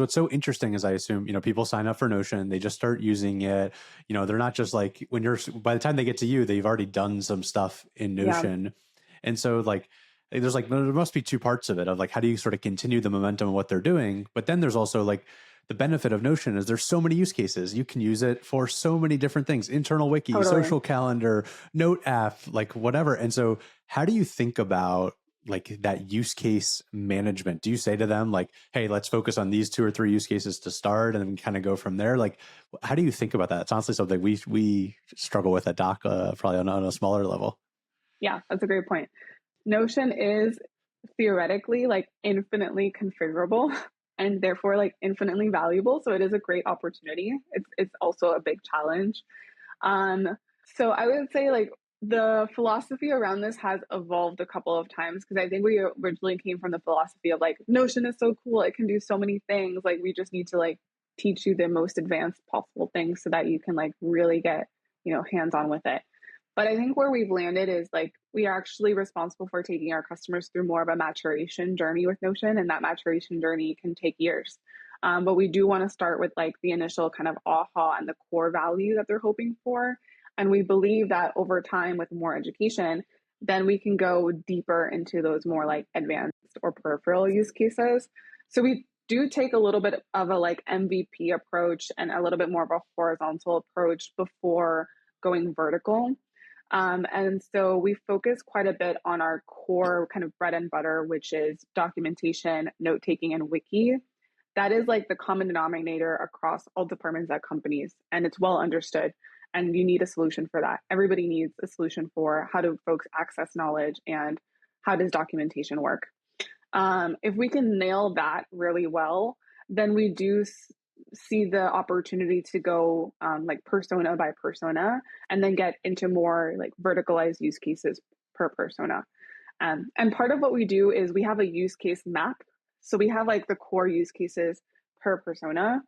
What's so interesting is I assume, people sign up for Notion, they just start using it. They're not just like by the time they get to you, they've already done some stuff in Yeah, Notion. And so there must be two parts of it of like, how do you sort of continue the momentum of what they're doing? But then there's also like the benefit of Notion is there's so many use cases. You can use it for so many different things, internal wiki, totally. social calendar, note app, like whatever. And so how do you think about like that use case management? Do you say to them like, hey, let's focus on these 2 or 3 use cases to start and then kind of go from there? Like, how do you think about that? It's honestly something we struggle with at Doc, probably on a smaller level. Yeah, that's a great point. Notion is theoretically like infinitely configurable and therefore like infinitely valuable. So it is a great opportunity. It's also a big challenge. Um, so I would say like the philosophy around this has evolved a couple of times because I think we originally came from the philosophy of like Notion is so cool, it can do so many things. Like we just need to like teach you the most advanced possible things so that you can like really get, hands on with it. But I think where we've landed is like we are actually responsible for taking our customers through more of a maturation journey with Notion, and that maturation journey can take years. But we do want to start with like the initial kind of aha and the core value that they're hoping for. And we believe that over time, with more education, then we can go deeper into those more like advanced or peripheral use cases. So we do take a little bit of a like MVP approach and a little bit more of a horizontal approach before going vertical. And so we focus quite a bit on our core kind of bread and butter, which is documentation, note taking, and wiki. That is like the common denominator across all departments at companies, and it's well understood. And you need a solution for that. Everybody needs a solution for how do folks access knowledge and how does documentation work. If we can nail that really well, then we do see the opportunity to go like persona by persona and then get into more like verticalized use cases per persona. And part of what we do is we have a use case map. So we have like the core use cases per persona.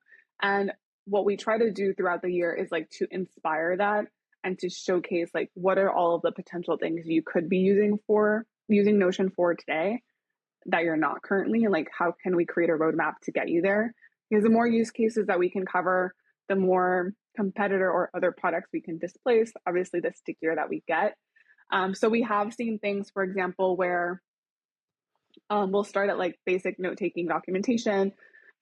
And what we try to do throughout the year is like to inspire that and to showcase like what are all of the potential things you could be using Notion for today that you're not currently, and like how can we create a roadmap to get you there? Because the more use cases that we can cover, the more competitor or other products we can displace, obviously the stickier that we get. So we have seen things, for example, where we'll start at like basic note-taking documentation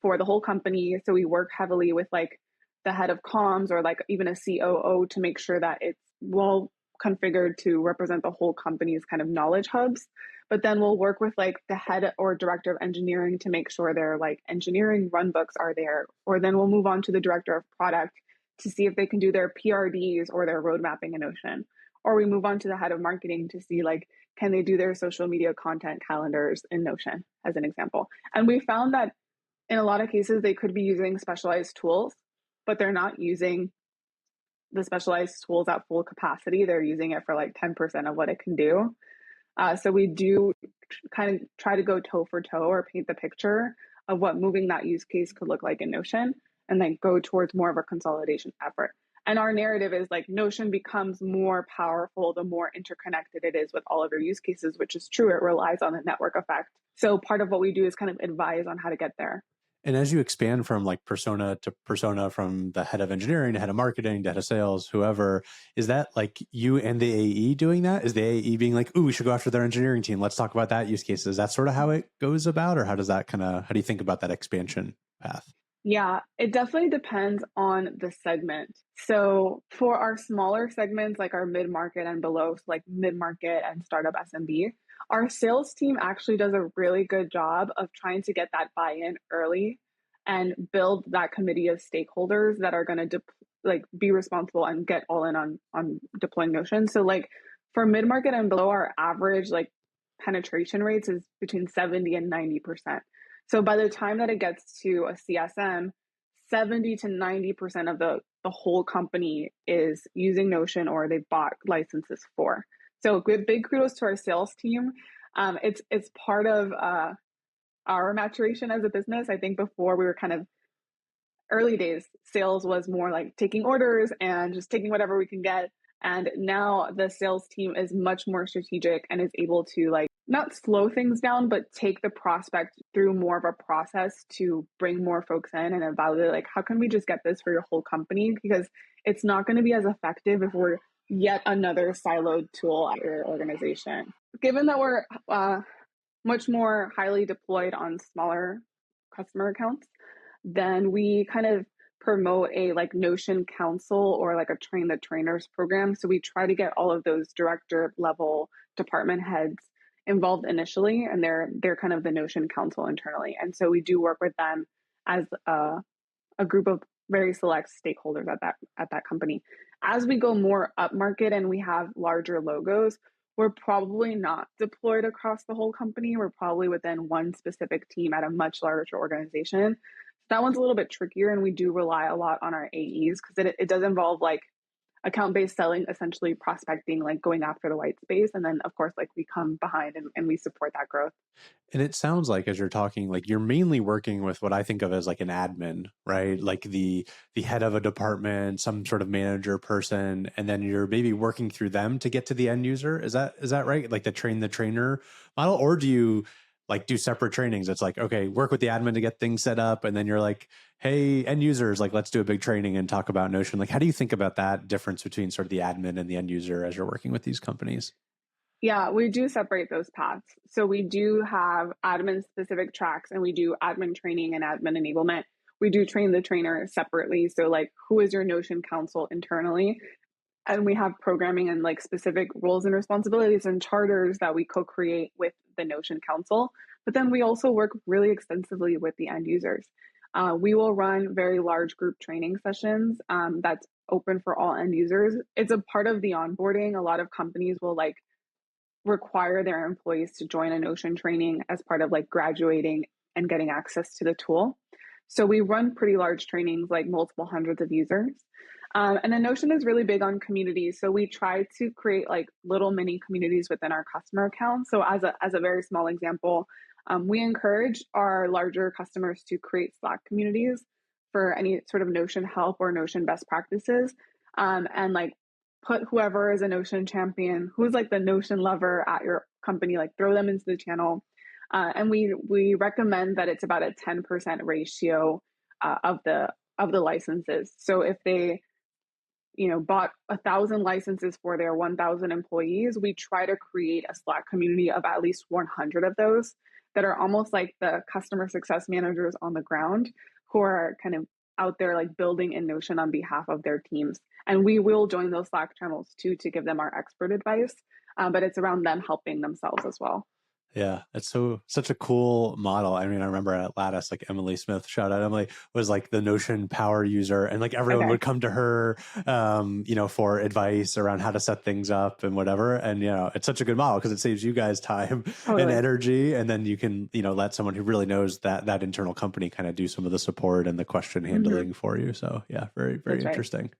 for the whole company. So we work heavily with like the head of comms or like even a COO to make sure that it's well configured to represent the whole company's kind of knowledge hubs. But then we'll work with like the head or director of engineering to make sure their like engineering runbooks are there. Or then we'll move on to the director of product to see if they can do their PRDs or their road mapping in Notion. Or we move on to the head of marketing to see like, can they do their social media content calendars in Notion, as an example. And we found that in a lot of cases, they could be using specialized tools, but they're not using the specialized tools at full capacity. They're using it for like 10% of what it can do. So we do kind of try to go toe for toe or paint the picture of what moving that use case could look like in Notion and then go towards more of a consolidation effort. And our narrative is like Notion becomes more powerful the more interconnected it is with all of your use cases, which is true. It relies on the network effect. So part of what we do is kind of advise on how to get there. And as you expand from like persona to persona, from the head of engineering to head of marketing to head of sales, whoever, is that like you and the AE doing that? Is the AE being like, ooh, we should go after their engineering team, let's talk about that use case? Is that sort of how it goes about? Or how do you think about that expansion path? Yeah, it definitely depends on the segment. So for our smaller segments, like our mid-market and below, so like mid-market and startup SMB, our sales team actually does a really good job of trying to get that buy-in early and build that committee of stakeholders that are going to like be responsible and get all in on deploying Notion. So like for mid-market and below, our average like penetration rates is between 70 and 90%. So by the time that it gets to a CSM, 70 to 90% of the whole company is using Notion or they've bought licenses for. So big kudos to our sales team. It's part of our maturation as a business. I think before we were kind of early days, sales was more like taking orders and just taking whatever we can get. And now the sales team is much more strategic and is able to like not slow things down, but take the prospect through more of a process to bring more folks in and evaluate, like, how can we just get this for your whole company? Because it's not going to be as effective if we're yet another siloed tool at your organization. Given that we're much more highly deployed on smaller customer accounts, then we kind of promote a like Notion council or like a train the trainers program. So we try to get all of those director level department heads involved initially, and they're kind of the Notion council internally. And so we do work with them as a group of very select stakeholders at that company. As we go more up market and we have larger logos, we're probably not deployed across the whole company. We're probably within one specific team at a much larger organization. That one's a little bit trickier, and we do rely a lot on our AEs because it does involve like account-based selling, essentially prospecting, like going after the white space. And then of course, like we come behind and we support that growth. And it sounds like as you're talking, like you're mainly working with what I think of as like an admin, right? Like the head of a department, some sort of manager person, and then you're maybe working through them to get to the end user. Is that right? Like the train the trainer model, or do you like do separate trainings? It's like, okay, work with the admin to get things set up, and then you're like, hey, end users, like let's do a big training and talk about Notion. Like, how do you think about that difference between sort of the admin and the end user as you're working with these companies? Yeah, we do separate those paths. So we do have admin specific tracks, and we do admin training and admin enablement. We do train the trainer separately. So like, who is your Notion council internally? And we have programming and like specific roles and responsibilities and charters that we co-create with the Notion council. But then we also work really extensively with the end users. We will run very large group training sessions that's open for all end users. It's a part of the onboarding. A lot of companies will like require their employees to join a Notion training as part of like graduating and getting access to the tool. So we run pretty large trainings, like multiple hundreds of users. And then Notion is really big on communities. So we try to create like little mini communities within our customer accounts. So as a very small example, we encourage our larger customers to create Slack communities for any sort of Notion help or Notion best practices. And like put whoever is a Notion champion, who's like the Notion lover at your company, like throw them into the channel. And we recommend that it's about a 10% ratio of the licenses. So if they bought 1,000 licenses for their 1,000 employees, we try to create a Slack community of at least 100 of those that are almost like the customer success managers on the ground who are kind of out there like building in Notion on behalf of their teams. And we will join those Slack channels too to give them our expert advice, but it's around them helping themselves as well. Yeah, it's such a cool model. I mean, I remember at Lattice, like Emily Smith, shout out Emily, was like the Notion power user, and like everyone Okay. would come to her, for advice around how to set things up and whatever. And it's such a good model because it saves you guys time and Totally. energy, and then you can let someone who really knows that internal company kind of do some of the support and the question Mm-hmm. handling for you. So yeah, very very That's right. interesting.